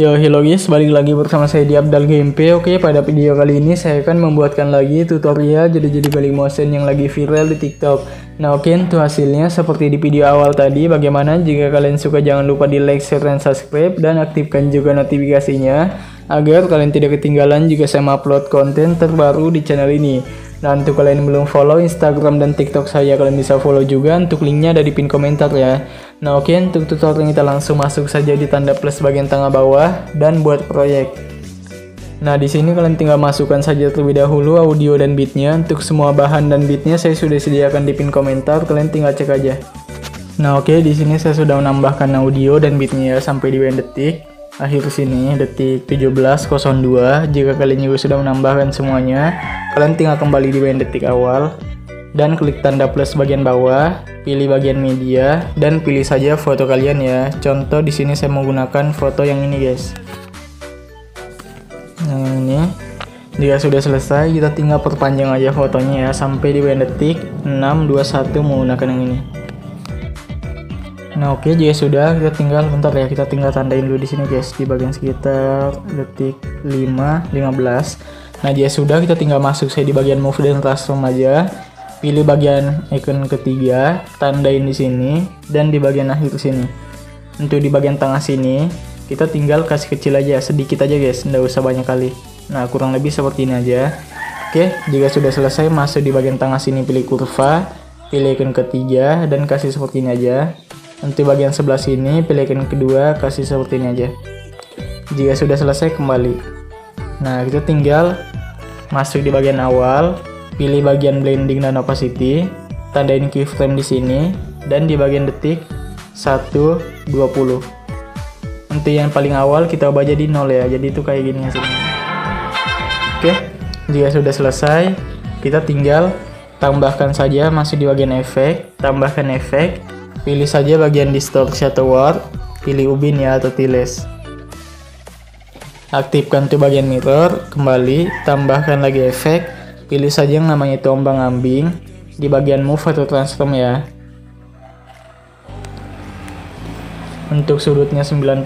Yo, hello guys, balik lagi bersama saya di Abdal Gameplay. Oke, pada video kali ini saya akan membuatkan lagi tutorial jadi balik motion yang lagi viral di TikTok. Nah, oke, untuk hasilnya seperti di video awal tadi. Bagaimana? Jika kalian suka, jangan lupa di like, share, dan subscribe, dan aktifkan juga notifikasinya agar kalian tidak ketinggalan jika saya upload konten terbaru di channel ini. Nah, untuk kalian yang belum follow Instagram dan TikTok saya, kalian bisa follow juga. Untuk linknya ada di pin komentar ya. Nah, oke, untuk tutorial kita langsung masuk saja di tanda plus bagian tengah bawah dan buat proyek. Nah, di sini kalian tinggal masukkan saja terlebih dahulu audio dan beatnya. Untuk semua bahan dan beatnya saya sudah sediakan di pin komentar, kalian tinggal cek aja. Nah, oke, di sini saya sudah menambahkan audio dan beatnya ya, sampai di detik akhir sini, detik 17.02. Jika kalian juga sudah menambahkan semuanya, kalian tinggal kembali di detik awal dan klik tanda plus bagian bawah, pilih bagian media dan pilih saja foto kalian ya. Contoh di sini saya menggunakan foto yang ini guys. Nah, yang ini. Jika sudah selesai, kita tinggal perpanjang aja fotonya ya sampai di detik 6.21 menggunakan yang ini. Nah, oke, jika sudah, kita tinggal bentar ya, kita tinggal tandain dulu di sini guys, di bagian sekitar detik 5.15. Nah, jika sudah, kita tinggal masuk saya di bagian move dan transform aja. Pilih bagian icon ketiga, tandain di sini dan di bagian akhir sini. Untuk di bagian tengah sini, kita tinggal kasih kecil aja, sedikit aja guys, nggak usah banyak kali. Nah, kurang lebih seperti ini aja. Oke, jika sudah selesai, masuk di bagian tengah sini, pilih kurva, pilih icon ketiga dan kasih seperti ini aja. Untuk bagian sebelah sini, pilih icon kedua, kasih seperti ini aja. Jika sudah selesai, kembali. Nah, kita tinggal masuk di bagian awal, pilih bagian blending dan opacity, tandain keyframe di sini, dan di bagian detik 1.20. Untuk yang paling awal kita ubah jadi 0 ya, jadi itu kayak gini hasilnya. Oke, jika sudah selesai, kita tinggal tambahkan saja, masuk di bagian efek, tambahkan efek, pilih saja bagian distortion atau warp, pilih ubin ya atau tiles. Aktifkan tuh bagian mirror, kembali, tambahkan lagi efek, pilih saja yang namanya itu ombang-ambing, di bagian move atau transform ya. Untuk sudutnya 90.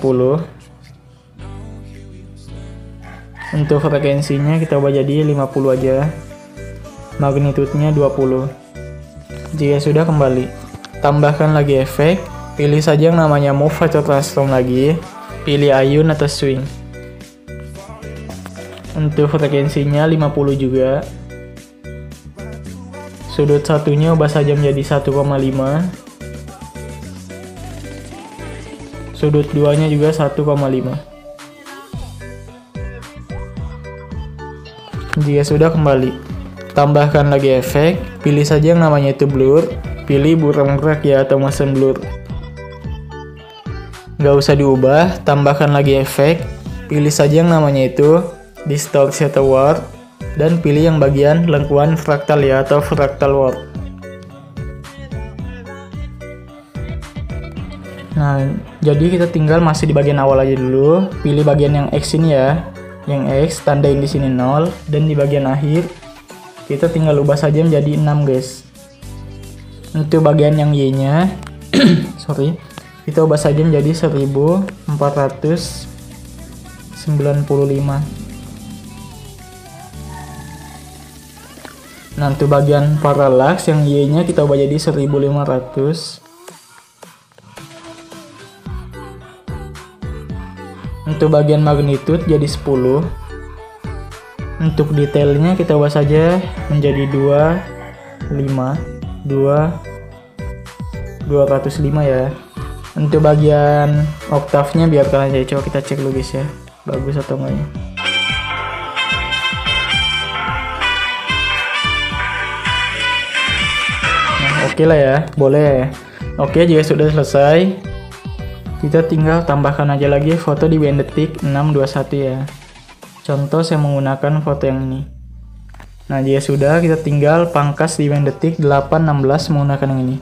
Untuk frekuensinya kita ubah jadi 50 aja. Magnitudenya 20. Jika sudah, kembali. Tambahkan lagi efek, pilih saja yang namanya move atau transform lagi, pilih ayun atau swing. Untuk frekuensinya 50 juga. Sudut satunya ubah saja menjadi 1,5. Sudut duanya juga 1,5. Jika sudah, kembali. Tambahkan lagi efek, pilih saja yang namanya itu blur, pilih buram gerak ya atau motion blur. Nggak usah diubah, tambahkan lagi efek, pilih saja yang namanya itu distortion atau warp, dan pilih yang bagian lengkuan fraktal ya atau fractal warp. Nah, jadi kita tinggal masih di bagian awal aja dulu, pilih bagian yang X ini ya, yang X, tandain di sini 0, dan di bagian akhir kita tinggal ubah saja menjadi 6 guys. Untuk bagian yang Y-nya, kita ubah saja menjadi 1495. Nah, untuk bagian parallax yang Y-nya kita ubah jadi 1500. Untuk bagian magnitude jadi 10. Untuk detailnya kita ubah saja menjadi 205 ya. Untuk bagian oktavnya biar kalian aja, coba kita cek dulu guys ya, bagus atau enggaknya. Nah, oke lah ya, boleh ya. Oke, jika sudah selesai, kita tinggal tambahkan aja lagi foto di detik 6.21 ya. Contoh saya menggunakan foto yang ini. Nah, jika sudah, kita tinggal pangkas di detik 8.16 menggunakan yang ini.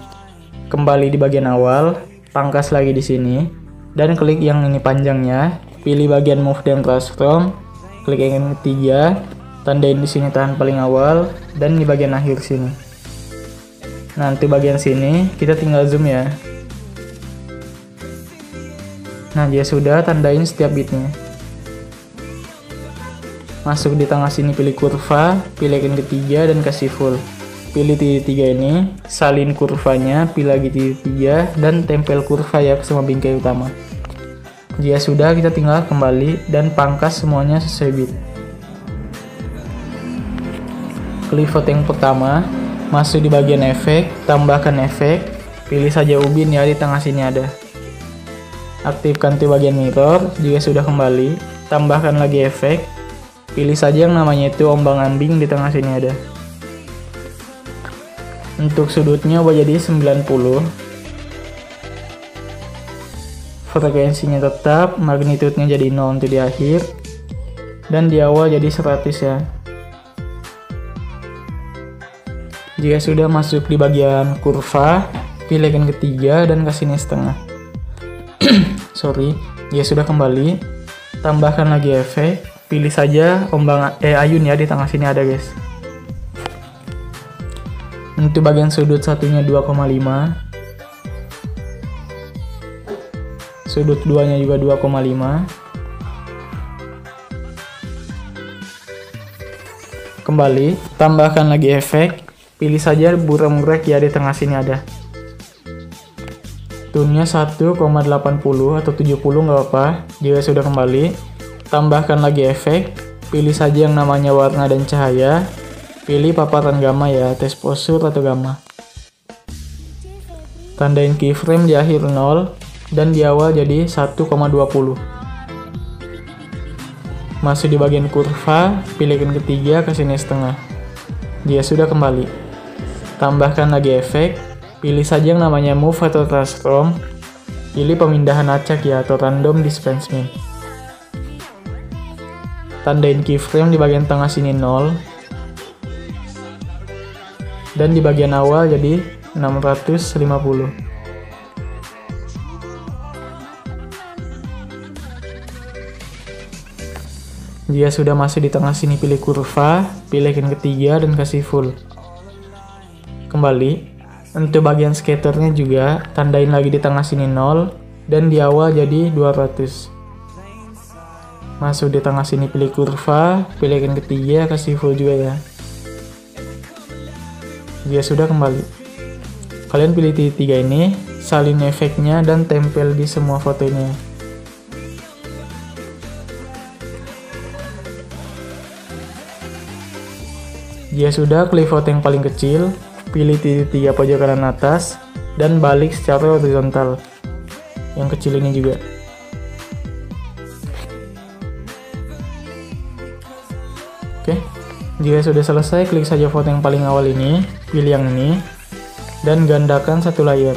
Kembali di bagian awal, pangkas lagi di sini, dan klik yang ini panjangnya, pilih bagian move dan transform, klik yang ketiga, tandain di sini tahan paling awal, dan di bagian akhir sini. Nanti bagian sini kita tinggal zoom ya. Nah, dia sudah tandain setiap bitnya. masuk di tengah sini, pilih kurva, pilih icon ketiga dan kasih full. Pilih titik 3 ini, salin kurvanya, pilih lagi titik 3 dan tempel kurva ya ke semua bingkai utama. Jika sudah, kita tinggal kembali dan pangkas semuanya sesuai bit. Klik foto yang pertama, masuk di bagian efek, tambahkan efek, pilih saja ubin ya, di tengah sini ada. Aktifkan di bagian mirror. Jika sudah kembali, tambahkan lagi efek, pilih saja yang namanya itu ombang-ambing, di tengah sini ada. Untuk sudutnya ubah jadi 90. Frekuensinya tetap, magnitudenya jadi 0 untuk di akhir, dan di awal jadi 100 ya. Jika sudah masuk di bagian kurva, pilih icon ketiga dan kasih ini setengah. Sorry, jika sudah kembali, tambahkan lagi efek, pilih saja ombang ayun ya, di tengah sini ada guys. Untuk bagian sudut satunya 2,5, sudut duanya juga 2,5. Kembali, tambahkan lagi efek, pilih saja buram grek ya, di tengah sini ada. Tone-nya 1,80 atau 70 nggak apa. Jika sudah kembali, tambahkan lagi efek, pilih saja yang namanya warna dan cahaya, pilih paparan gamma ya, exposure atau gamma. Tandain keyframe di akhir 0 dan di awal jadi 1,20. Masuk di bagian kurva, pilih icon ketiga, kasih ini setengah. Jika sudah kembali, tambahkan lagi efek, pilih saja yang namanya move atau transform, pilih pemindahan acak ya, atau random displacement. Tandain keyframe di bagian tengah sini 0, dan di bagian awal jadi 650. Jika sudah masuk di tengah sini, pilih kurva, pilih icon ketiga dan kasih full. Kembali, untuk bagian skaternya juga tandain lagi di tengah sini 0 dan di awal jadi 200. Masuk di tengah sini, pilih kurva, pilih icon ketiga, kasih full juga ya. Jika sudah kembali, kalian pilih titik 3 ini, salin efeknya dan tempel di semua fotonya. Jika sudah, klik foto yang paling kecil, pilih titik 3 pojok kanan atas, dan balik secara horizontal. Yang kecil ini juga. Oke, jika sudah selesai, klik saja foto yang paling awal ini, pilih yang ini, dan gandakan satu layer.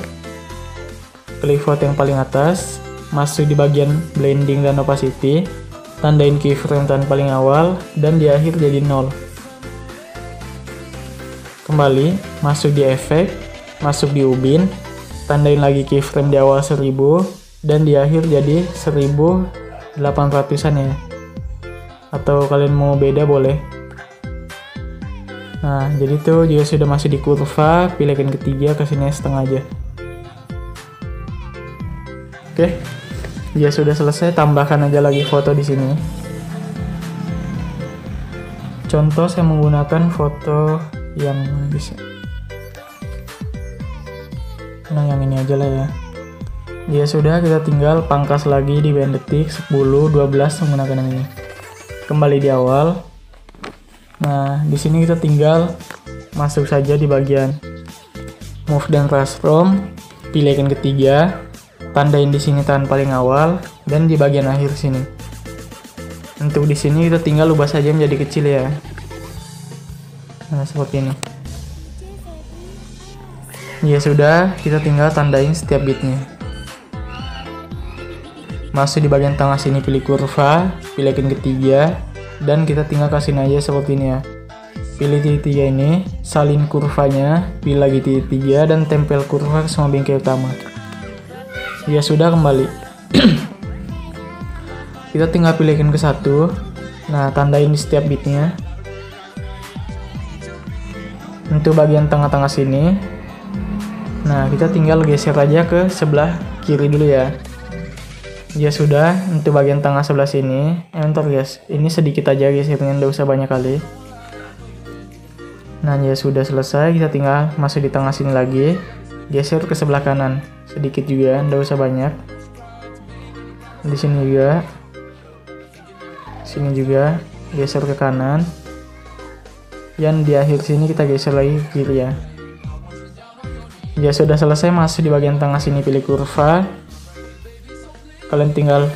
Klik foto yang paling atas, masuk di bagian blending dan opacity, tandain keyframe tan paling awal, dan di akhir jadi 0. Kembali, masuk di efek, masuk di ubin, tandain lagi keyframe di awal 1000, dan di akhir jadi 1800-an ya. Atau kalian mau beda boleh. Nah, jadi tuh jika sudah masih di kurva, pilih icon ketiga, kesini setengah aja. Oke, jika sudah selesai, tambahkan aja lagi foto di sini. Contoh saya menggunakan foto yang bisa. Nah, yang ini aja lah ya. Jika sudah, kita tinggal pangkas lagi di band detik 10, 12 menggunakan yang ini. Kembali di awal. Nah, di sini kita tinggal masuk saja di bagian move dan transform, pilih icon ketiga, tandain di sini tan paling awal dan di bagian akhir sini. Untuk di sini kita tinggal ubah saja menjadi kecil ya. Nah, seperti ini. Ya sudah, kita tinggal tandain setiap bitnya. Masuk di bagian tengah sini, pilih kurva, pilih icon ketiga, dan kita tinggal kasih aja seperti ini ya. Pilih titik 3 ini, salin kurvanya, pilih lagi titik 3 dan tempel kurva ke semua bingkai utama. Ya sudah, kembali. Kita tinggal pilih icon ke 1. Nah, tandain di setiap bitnya. Untuk bagian tengah-tengah sini, nah kita tinggal geser aja ke sebelah kiri dulu ya. Ya sudah, untuk bagian tengah sebelah sini, enter guys. Ini sedikit aja guys, nggak usah banyak kali. Nah ya sudah selesai, kita tinggal masuk di tengah sini lagi, geser ke sebelah kanan, sedikit juga, nggak usah banyak. Di sini juga, sini juga, geser ke kanan. Yang di akhir sini kita geser lagi ke kiri ya. Ya sudah selesai, masuk di bagian tengah sini, pilih kurva. Kalian tinggal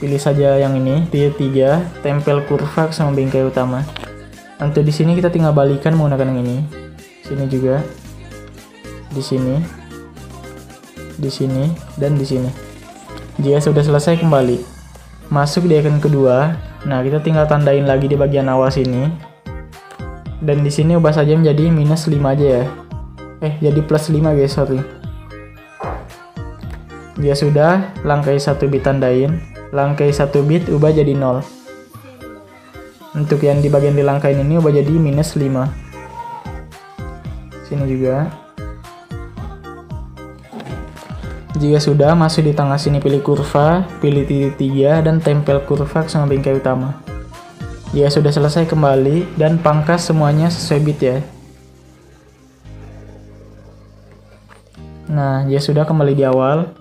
pilih saja yang ini, pilih 3, tempel kurva sama bingkai utama. Untuk di sini kita tinggal balikan menggunakan yang ini. Sini juga, di sini, dan di sini. Jika sudah selesai, kembali masuk di icon kedua. Nah, kita tinggal tandain lagi di bagian awal sini. Dan di sini ubah saja menjadi -5 aja ya. Jadi +5 guys, sorry. Ya sudah, langkai 1 bit tandain, langkai 1 bit ubah jadi 0. Untuk yang di bagian dilangkain ini ubah jadi -5. Sini juga. Jika sudah, masuk di tengah sini, pilih kurva, pilih titik 3 dan tempel kurva sama bingkai utama. Jika sudah selesai, kembali dan pangkas semuanya sesuai bit ya. Nah, ya sudah, kembali di awal.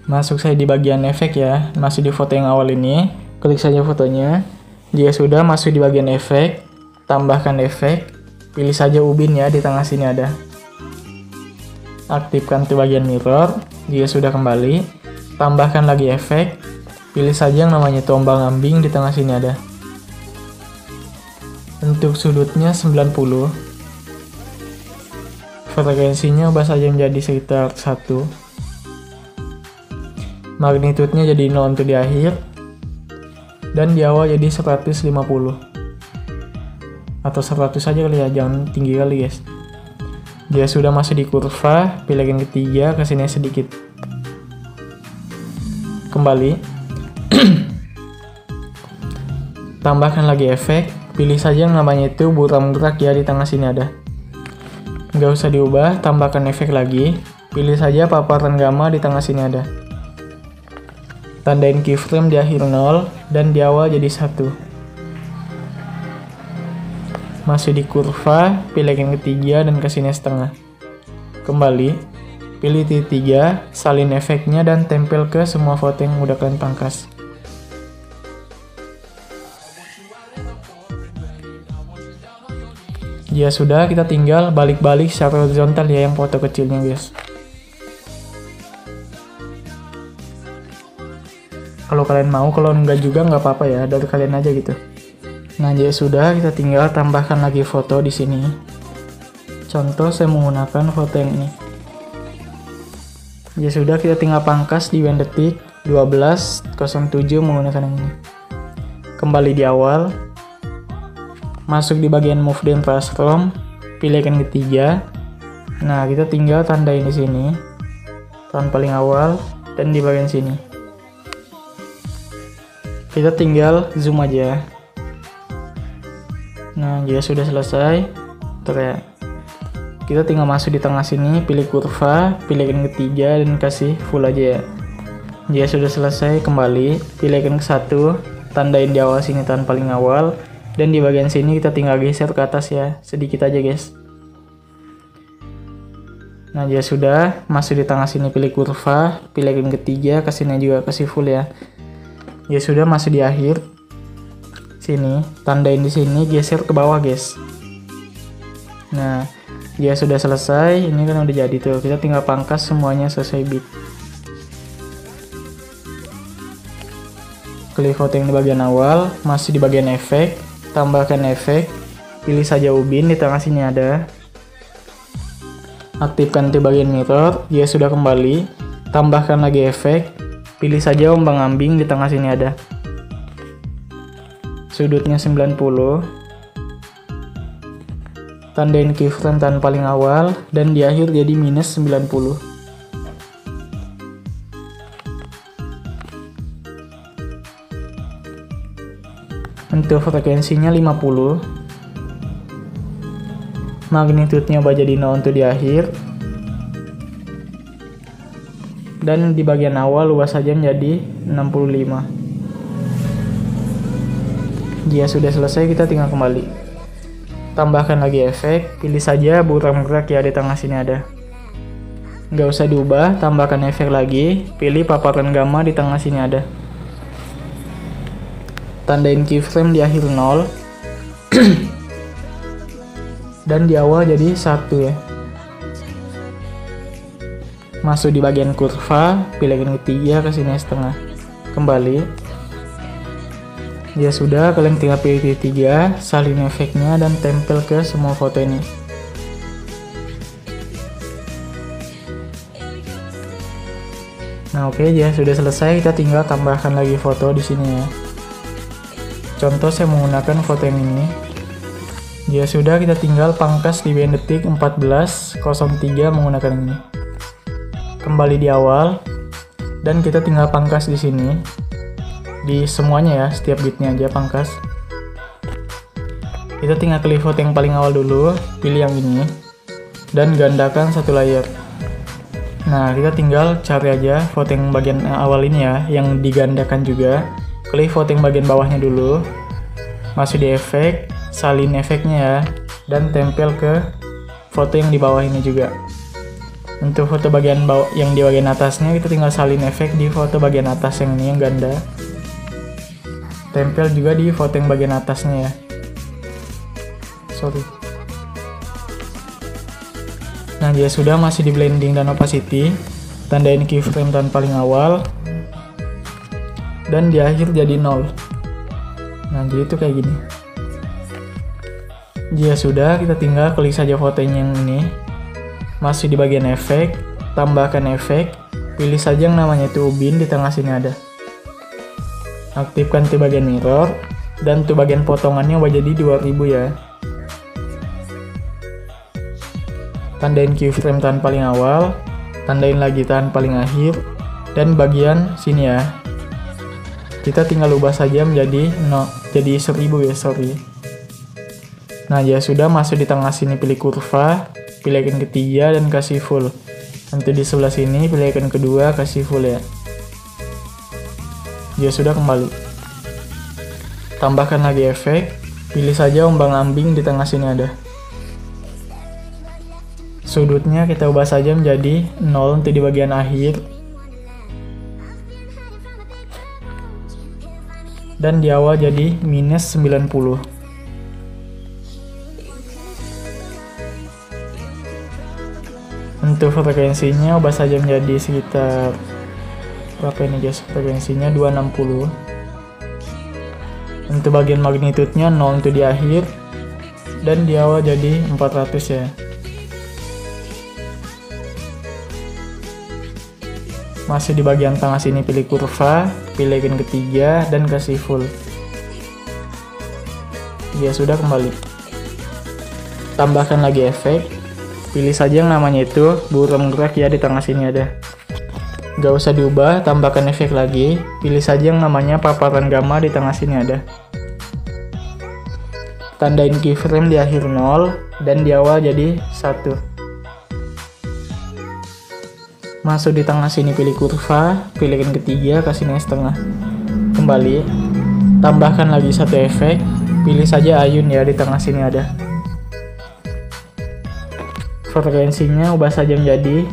Masuk saya di bagian efek ya, masih di foto yang awal ini, klik saja fotonya. Jika sudah, masuk di bagian efek, tambahkan efek, pilih saja ubin ya, di tengah sini ada. Aktifkan tuh bagian mirror. Jika sudah, kembali, tambahkan lagi efek, pilih saja yang namanya tombang ambing, di tengah sini ada. Untuk sudutnya 90, frekuensinya ubah saja menjadi sekitar 1. Magnitudenya jadi 0 untuk di akhir, dan di awal jadi 150 atau 100 saja kali ya, jangan tinggi kali guys. Dia sudah masuk di kurva, pilih yang ketiga, kesini sedikit, kembali. Tambahkan lagi efek, pilih saja yang namanya itu buram gerak ya, di tengah sini ada. Nggak usah diubah, tambahkan efek lagi, pilih saja paparan gamma, di tengah sini ada. Tandain keyframe di akhir 0 dan di awal jadi 1. Masuk di kurva, pilih yang ketiga dan kesini setengah. Kembali, pilih titik 3, salin efeknya dan tempel ke semua foto yang udah kalian pangkas. Ya sudah, kita tinggal balik-balik secara horizontal ya yang foto kecilnya guys. Kalau kalian mau, kalau enggak juga nggak apa-apa ya, dari kalian aja gitu. Nah, ya sudah, kita tinggal tambahkan lagi foto di sini. Contoh saya menggunakan foto yang ini. Ya sudah, kita tinggal pangkas di detik 12.07 menggunakan yang ini. Kembali di awal, masuk di bagian move dan transform, pilih yang ketiga. Nah, kita tinggal tandain di sini, tahun paling awal dan di bagian sini. Kita tinggal zoom aja. Nah, jika sudah selesai, kita tinggal masuk di tengah sini, pilih kurva, pilih yang ketiga dan kasih full aja ya. Jika sudah selesai, kembali, pilih yang ke-1, tandain di awal sini tahun paling awal, dan di bagian sini kita tinggal geser ke atas ya, sedikit aja guys. Nah, jika sudah, masuk di tengah sini, pilih kurva, pilih yang ketiga, kasihnya juga kasih full ya. Ya sudah, masuk di akhir sini, tandain di sini, geser ke bawah guys. Nah, jika sudah selesai, ini kan udah jadi tuh, kita tinggal pangkas semuanya sesuai bit. Klik foto yang di bagian awal, masih di bagian efek, tambahkan efek, pilih saja ubin, di tengah sini ada. Aktifkan di bagian mirror. Jika sudah, kembali, tambahkan lagi efek, pilih saja ombang ambing, di tengah sini ada. Sudutnya 90. Tandain keyframe tahun paling awal dan di akhir jadi -90. Untuk frekuensinya 50. Magnitudenya ubah jadi 0 untuk di akhir. dan di bagian awal ubah saja menjadi 65. Jika sudah selesai, kita tinggal kembali. Tambahkan lagi efek, pilih saja buram gerak ya, di tengah sini ada. Nggak usah diubah, tambahkan efek lagi, pilih paparan gamma di tengah sini ada. Tandain keyframe di akhir 0 dan di awal jadi 1 ya. Masuk di bagian kurva, pilih ketiga ke sini setengah. Kembali. Ya sudah, kalian tinggal pilih ketiga, salin efeknya dan tempel ke semua foto ini. Nah, oke, ya sudah selesai, kita tinggal tambahkan lagi foto di sini ya. Contoh saya menggunakan foto yang ini. Ya sudah, kita tinggal pangkas di detik 14.03 menggunakan ini. Kembali di awal dan kita tinggal pangkas di sini, di semuanya ya, setiap bitnya aja pangkas. Kita tinggal klik foto yang paling awal dulu, pilih yang ini dan gandakan satu layer. Nah, kita tinggal cari aja foto yang bagian awal ini ya, yang digandakan juga. Klik foto yang bagian bawahnya dulu, masuk di efek, salin efeknya ya, dan tempel ke foto yang di bawah ini juga. Untuk foto bagian bawah yang di bagian atasnya, kita tinggal salin efek di foto bagian atas yang ini yang ganda. Tempel juga di foto yang bagian atasnya ya. Nah, dia sudah masih di blending dan opacity. Tandain keyframe tahun paling awal dan di akhir jadi 0. Nah, jadi itu kayak gini. Jika sudah, kita tinggal klik saja fotonya yang ini. Masih di bagian efek, tambahkan efek, pilih saja yang namanya itu ubin, di tengah sini ada. Aktifkan tuh bagian mirror, dan tuh bagian potongannya ubah jadi 2000 ya. Tandain keyframe tahan paling awal, tandain lagi tahan paling akhir, dan bagian sini ya. Kita tinggal ubah saja menjadi jadi 1000 ya, sorry. Nah, ya sudah, masuk di tengah sini pilih kurva, pilih icon ketiga dan kasih full. Nanti di sebelah sini pilih icon kedua, kasih full ya. Ya sudah, kembali. Tambahkan lagi efek, pilih saja ombang-ambing di tengah sini ada. Sudutnya kita ubah saja menjadi 0 nanti di bagian akhir. Dan di awal jadi minus 90. Untuk frekuensinya ubah saja menjadi sekitar berapa ini guys, frekuensinya 260. Untuk bagian magnitudenya 0 untuk di akhir dan di awal jadi 400 ya. Masih di bagian tengah sini pilih kurva, pilih icon ketiga dan kasih full. Ya sudah, kembali. Tambahkan lagi efek. Pilih saja yang namanya itu buram gerak ya, di tengah sini ada. Gak usah diubah, tambahkan efek lagi. Pilih saja yang namanya paparan gamma, di tengah sini ada. Tandain keyframe di akhir 0 dan di awal jadi 1. Masuk di tengah sini pilih kurva, pilih icon ketiga, kasih setengah. Kembali. Tambahkan lagi satu efek. Pilih saja ayun ya, di tengah sini ada. Frekuensinya ubah saja menjadi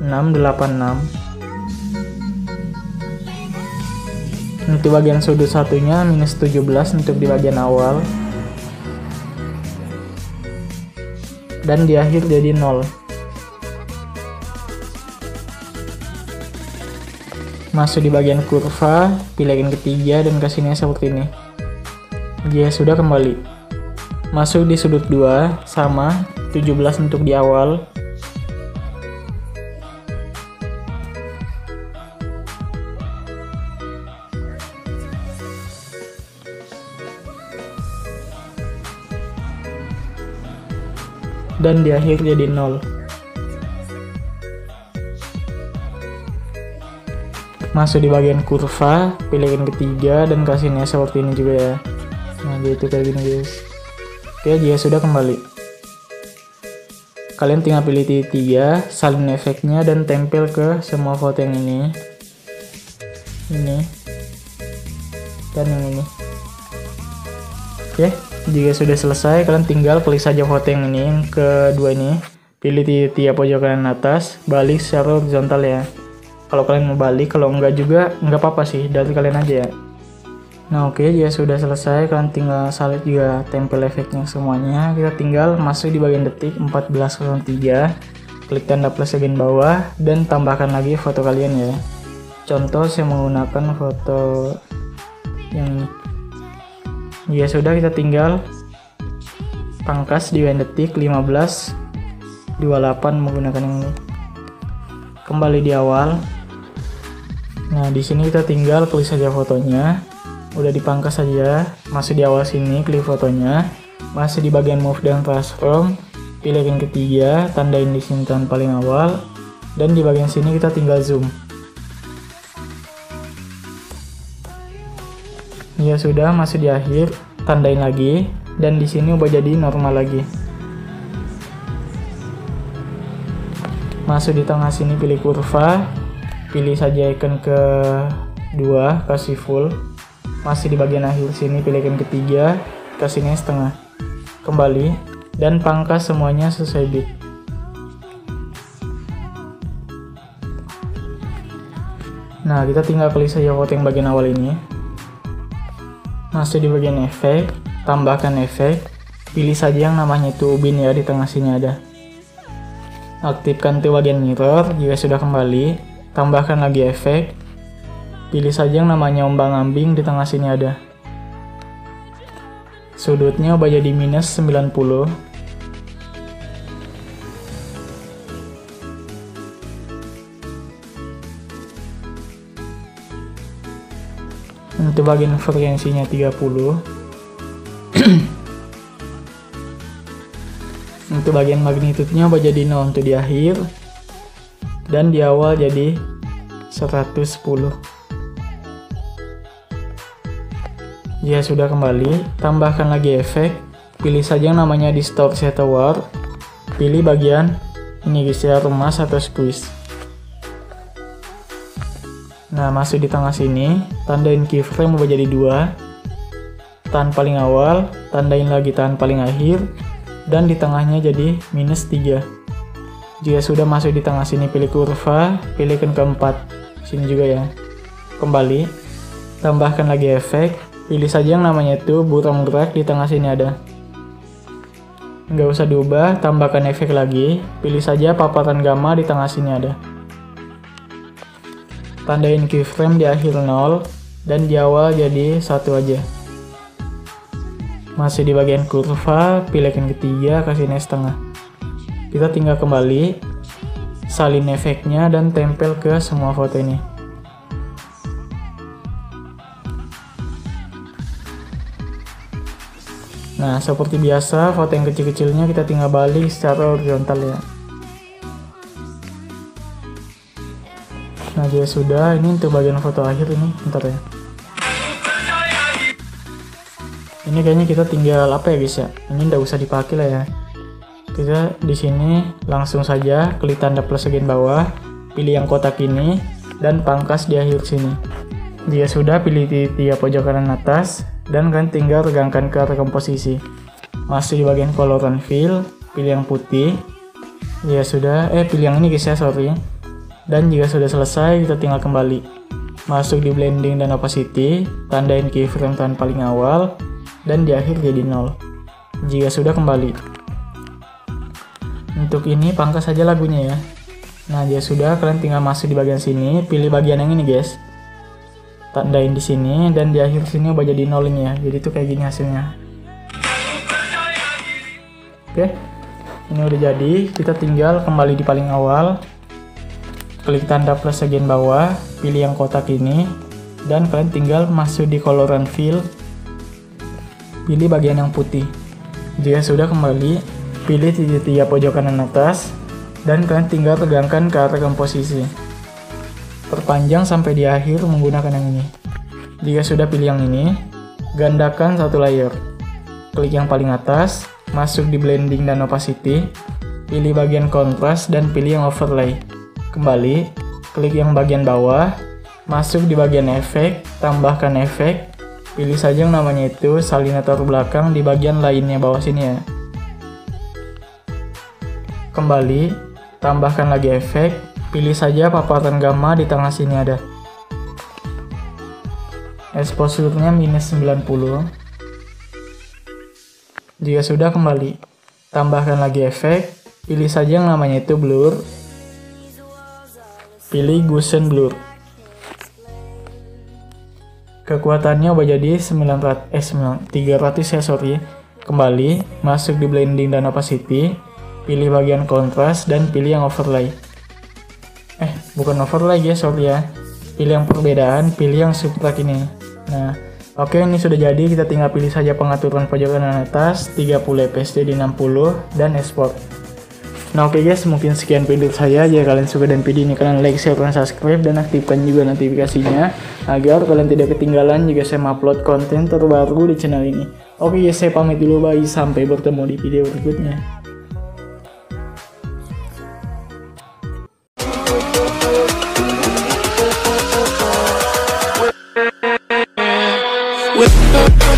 686. Untuk bagian sudut satunya minus 17 untuk di bagian awal. Dan di akhir jadi 0. Masuk di bagian kurva, pilih icon ketiga dan kasihnya seperti ini. Ya sudah, kembali. Masuk di sudut 2, sama 17 untuk di awal. Dan di akhir jadi 0. Masuk di bagian kurva, pilih icon ketiga dan kasihnya seperti ini juga ya. Nah, gitu kayak gini guys. Oke, jika sudah, kembali. kalian tinggal pilih titik 3, salin efeknya dan tempel ke semua foto yang ini dan yang ini. Oke, jika sudah selesai kalian tinggal klik saja foto yang ini, yang kedua ini, pilih titik 3 pojok kanan atas, balik secara horizontal ya. Kalau kalian mau balik, kalau enggak juga enggak apa-apa sih, dari kalian aja ya. Nah oke, jika sudah selesai kalian tinggal salin juga tempel efeknya semuanya. Kita tinggal masuk di bagian detik 14.03, klik tanda plus bagian bawah dan tambahkan lagi foto kalian ya. Contoh saya menggunakan foto yang ini. Jika sudah, kita tinggal pangkas di bagian detik 15.28 menggunakan yang ini. Kembali di awal. Nah di sini kita tinggal klik saja fotonya. Udah dipangkas saja, masih di awal sini klik fotonya, masih di bagian move dan transform, pilih yang ketiga, tandain di sini tangan paling awal, dan di bagian sini kita tinggal zoom. Ya sudah, masih di akhir, tandain lagi, dan di sini ubah jadi normal lagi. Masuk di tengah sini pilih kurva, pilih saja icon kedua, kasih full. Masih di bagian akhir sini pilih icon ketiga, kasihnya setengah. Kembali dan pangkas semuanya sesuai bit. Nah kita tinggal klik saja foto yang bagian awal ini. Masuk di bagian efek, tambahkan efek, pilih saja yang namanya itu ubin ya, di tengah sini ada. Aktifkan tuh bagian mirror. Jika sudah kembali, tambahkan lagi efek, pilih saja yang namanya ombang-ambing, di tengah sini ada. Sudutnya ubah jadi minus 90. Untuk bagian frekuensinya 30. Untuk bagian magnitudenya ubah jadi 0 untuk di akhir. Dan di awal jadi 110. Jika sudah kembali, tambahkan lagi efek, pilih saja yang namanya distortion atau warp, pilih bagian ini guys ya, remas atau squeeze. Nah masuk di tengah sini, tandain keyframe ubah jadi 2, tahan paling awal, tandain lagi tahan paling akhir, dan di tengahnya jadi minus 3. Jika sudah masuk di tengah sini, pilih kurva, pilih icon keempat, sini juga ya. Kembali, tambahkan lagi efek, pilih saja yang namanya itu buram gerak, di tengah sini ada. Nggak usah diubah, tambahkan efek lagi, pilih saja paparan gamma, di tengah sini ada. Tandain keyframe di akhir 0 dan di awal jadi 1 aja. Masih di bagian kurva, pilih yang ketiga, kasihnya setengah. Kita tinggal kembali, salin efeknya dan tempel ke semua foto ini. Nah seperti biasa, foto yang kecil-kecilnya kita tinggal balik secara horizontal ya. Nah jika sudah, ini untuk bagian foto akhir ini, bentar ya. Ini kayaknya kita tinggal apa ya guys ya? Ini nggak usah dipakai lah ya. Kita di sini langsung saja klik tanda plus bagian bawah, pilih yang kotak ini dan pangkas di akhir sini. Jika sudah, pilih titik 3 pojok kanan atas dan kalian tinggal regangkan ke arah komposisi. Masuk di bagian color and fill, pilih yang putih. Ya sudah, pilih yang ini guys ya, sorry. Dan jika sudah selesai, kita tinggal kembali. Masuk di blending dan opacity, tandain keyframe tahan paling awal, dan di akhir jadi 0. Jika sudah, kembali. Untuk ini pangkas saja lagunya ya. Nah jika sudah, kalian tinggal masuk di bagian sini, pilih bagian yang ini guys. Tandain di sini dan di akhir sini ubah jadi 0 ini ya. Jadi itu kayak gini hasilnya. Oke. Ini udah jadi, kita tinggal kembali di paling awal. Klik tanda plus bagian bawah, pilih yang kotak ini dan kalian tinggal masuk di color and fill. Pilih bagian yang putih. Jika sudah, kembali, pilih titik 3 pojok kanan atas dan kalian tinggal tegangkan ke arah komposisi. Perpanjang sampai di akhir menggunakan yang ini. Jika sudah, pilih yang ini, gandakan satu layer. Klik yang paling atas, masuk di blending dan opacity, pilih bagian kontras dan pilih yang overlay. Kembali, klik yang bagian bawah, masuk di bagian efek, tambahkan efek, pilih saja yang namanya itu salinator belakang di bagian lainnya bawah sini ya. Kembali, tambahkan lagi efek, pilih saja paparan gamma di tengah sini ada. Exposure-nya minus 90. Jika sudah, kembali, tambahkan lagi efek, pilih saja yang namanya itu blur, pilih Gaussian blur. Kekuatannya udah jadi 300 ya, sorry. Kembali, masuk di blending dan opacity, pilih bagian kontras dan pilih yang overlay. Bukan overlay ya, sorry ya. Pilih yang perbedaan, pilih yang subtract ini. Nah, oke, ini sudah jadi. Kita tinggal pilih saja pengaturan pojok kanan atas, 30 fps jadi 60 dan export. Nah oke guys, mungkin sekian video saya. Jika kalian suka dan video ini, kalian like, share, dan subscribe, dan aktifkan juga notifikasinya agar kalian tidak ketinggalan jika saya upload konten terbaru di channel ini. Oke guys, saya pamit dulu, bye, sampai bertemu di video berikutnya. With